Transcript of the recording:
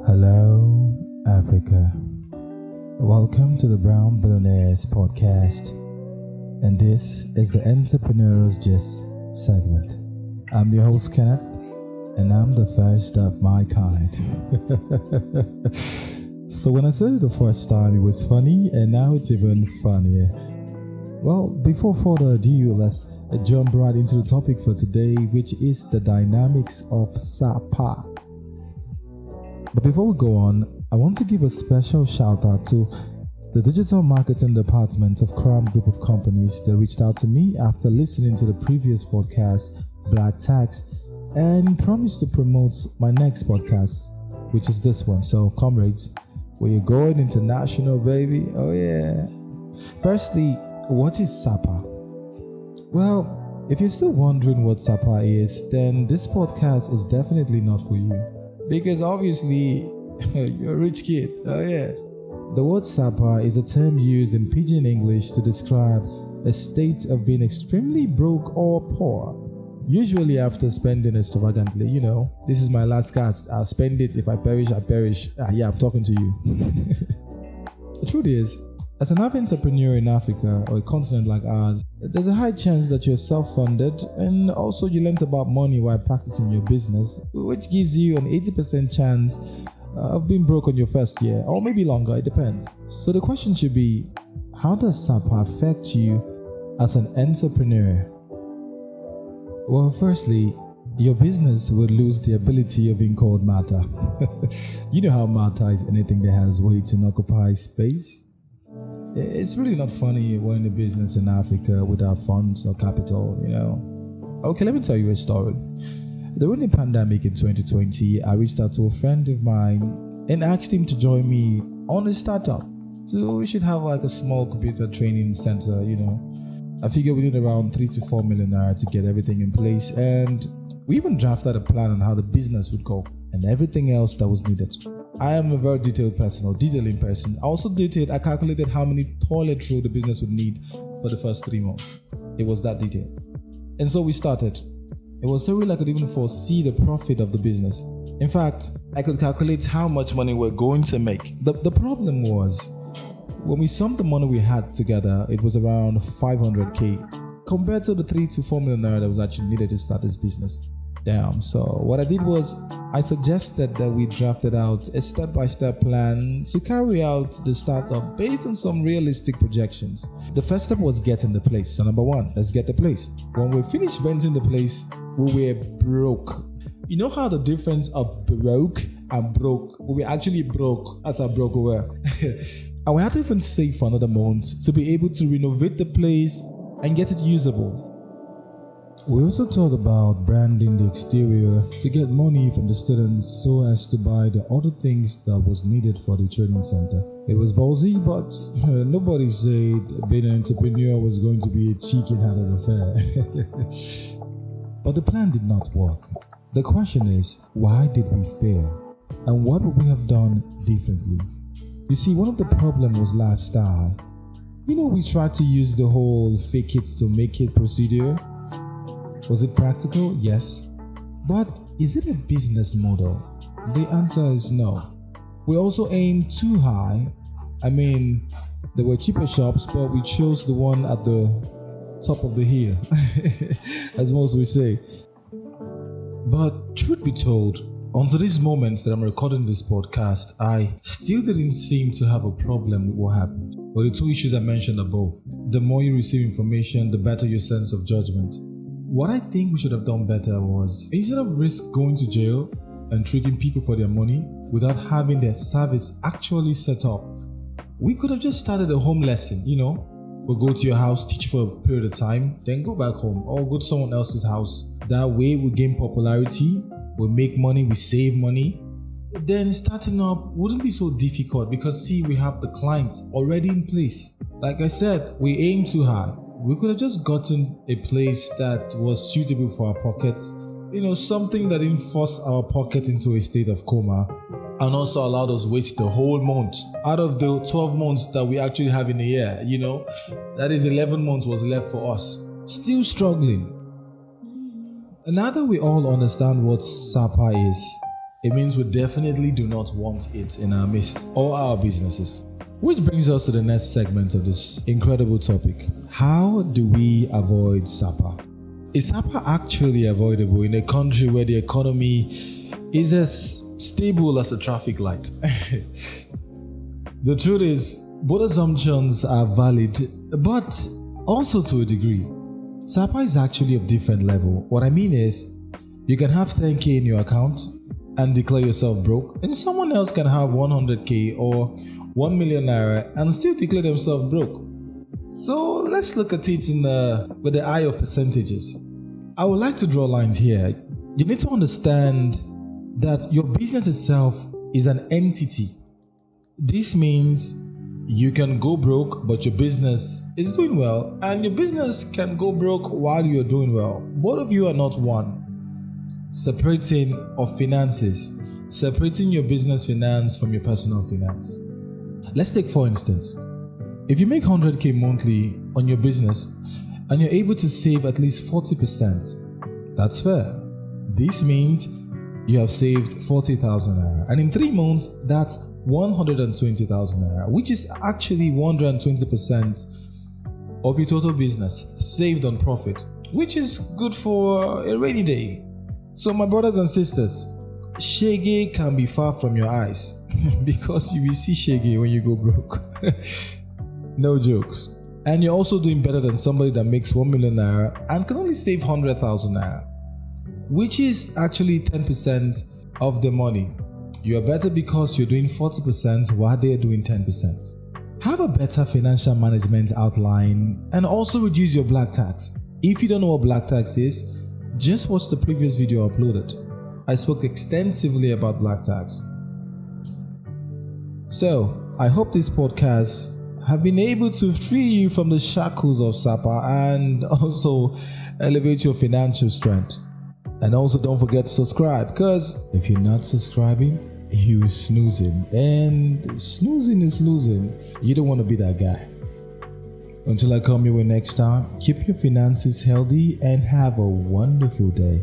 Hello, Africa. Welcome to the Brown Billionaires podcast, and this is the Entrepreneur's Gist segment. I'm your host, Kenneth, and I'm the first of my kind. So when I said it the first time, it was funny, and now it's even funnier. Well, before further ado, let's jump right into the topic for today, which is the dynamics of SAPA. But before we go on, I want to give a special shout out to the digital marketing department of Cram Group of Companies that reached out to me after listening to the previous podcast, Black Tax, and promised to promote my next podcast, which is this one. So, comrades, we're going international, baby. Oh, yeah. Firstly, what is SAPA? Well, if you're still wondering what SAPA is, then this podcast is definitely not for you. Because obviously, you're a rich kid. Oh, yeah. The word SAPA is a term used in Pidgin English to describe a state of being extremely broke or poor. Usually after spending extravagantly, this is my last cash. I'll spend it. If I perish, I perish. Yeah, I'm talking to you. The truth is, as an entrepreneur in Africa or a continent like ours, there's a high chance that you're self-funded and also you learnt about money while practicing your business, which gives you an 80% chance of being broke on your first year, or maybe longer, it depends. So the question should be, how does SAPA affect you as an entrepreneur? Well, firstly, your business will lose the ability of being called matter. You know how matter is anything that has weight and occupies space? It's really not funny we're in a business in Africa without funds or capital, Okay, let me tell you a story. During the pandemic in 2020, I reached out to a friend of mine and asked him to join me on a startup. So we should have like a small computer training center, I figured we need around 3 to 4 million naira to get everything in place, and we even drafted a plan on how the business would go and everything else that was needed. I am a very detailing person. I calculated how many toilet roll the business would need for the first 3 months. It was that detailed. And so we started. It was so real I could even foresee the profit of the business. In fact, I could calculate how much money we're going to make. The problem was, when we summed the money we had together, it was around 500k compared to the 3 to 4 million naira that was actually needed to start this business. Damn. So what I did was I suggested that we drafted out a step-by-step plan to carry out the startup based on some realistic projections. The first step was getting the place. So number one, let's get the place. When we finished renting the place, we were broke. You know how the difference of broke and broke? We were actually broke. That's how broke we were. And we had to even save for another month to be able to renovate the place and get it usable. We also thought about branding the exterior to get money from the students so as to buy the other things that was needed for the training center. It was ballsy, but nobody said being an entrepreneur was going to be a chicken-headed affair. But the plan did not work. The question is, why did we fail? And what would we have done differently? You see, one of the problems was lifestyle. We tried to use the whole fake it to make it procedure. Was it practical? Yes. But is it a business model? The answer is no. We also aimed too high. There were cheaper shops, but we chose the one at the top of the hill, as most would say. But truth be told, until this moment that I'm recording this podcast, I still didn't seem to have a problem with what happened. But the two issues I mentioned above, the more you receive information, the better your sense of judgment. What I think we should have done better was, instead of risk going to jail and tricking people for their money without having their service actually set up, we could have just started a home lesson, We'll go to your house, teach for a period of time, then go back home or go to someone else's house. That way we gain popularity, we make money, we save money. Then starting up wouldn't be so difficult because we have the clients already in place. Like I said, we aim too high. We could have just gotten a place that was suitable for our pockets, something that didn't force our pocket into a state of coma and also allowed us waste the whole month out of the 12 months that we actually have in a year, that is 11 months was left for us, still struggling. And now that we all understand what SAPA is, it means we definitely do not want it in our midst or our businesses. Which brings us to the next segment of this incredible topic. How do we avoid SAPA? Is SAPA actually avoidable in a country where the economy is as stable as a traffic light? The truth is, both assumptions are valid, but also to a degree. SAPA is actually of different level. What I mean is, you can have 10k in your account and declare yourself broke, and someone else can have 100k or 1 million naira and still declare themselves broke. So let's look at it with the eye of percentages. I would like to draw lines here. You need to understand that your business itself is an entity. This means you can go broke, but your business is doing well, and your business can go broke while you're doing well. Both of you are not one. Separating of finances, separating your business finance from your personal finance. Let's take for instance, if you make 100k monthly on your business and you're able to save at least 40%, that's fair. This means you have saved 40,000 naira, and in 3 months that's 120,000 naira, which is actually 120% of your total business saved on profit, which is good for a rainy day. So my brothers and sisters, shege can be far from your eyes because you will see shege when you go broke. No jokes. And you're also doing better than somebody that makes 1 million naira and can only save 100,000 naira, which is actually 10% of the money. You are better because you're doing 40% while they're doing 10%. Have a better financial management outline and also reduce your black tax. If you don't know what black tax is, just watch the previous video uploaded. I spoke extensively about black tax. So, I hope this podcast have been able to free you from the shackles of SAPA and also elevate your financial strength. And also don't forget to subscribe, because if you're not subscribing, you're snoozing, and snoozing is losing. You don't want to be that guy. Until I come your way next time, keep your finances healthy and have a wonderful day.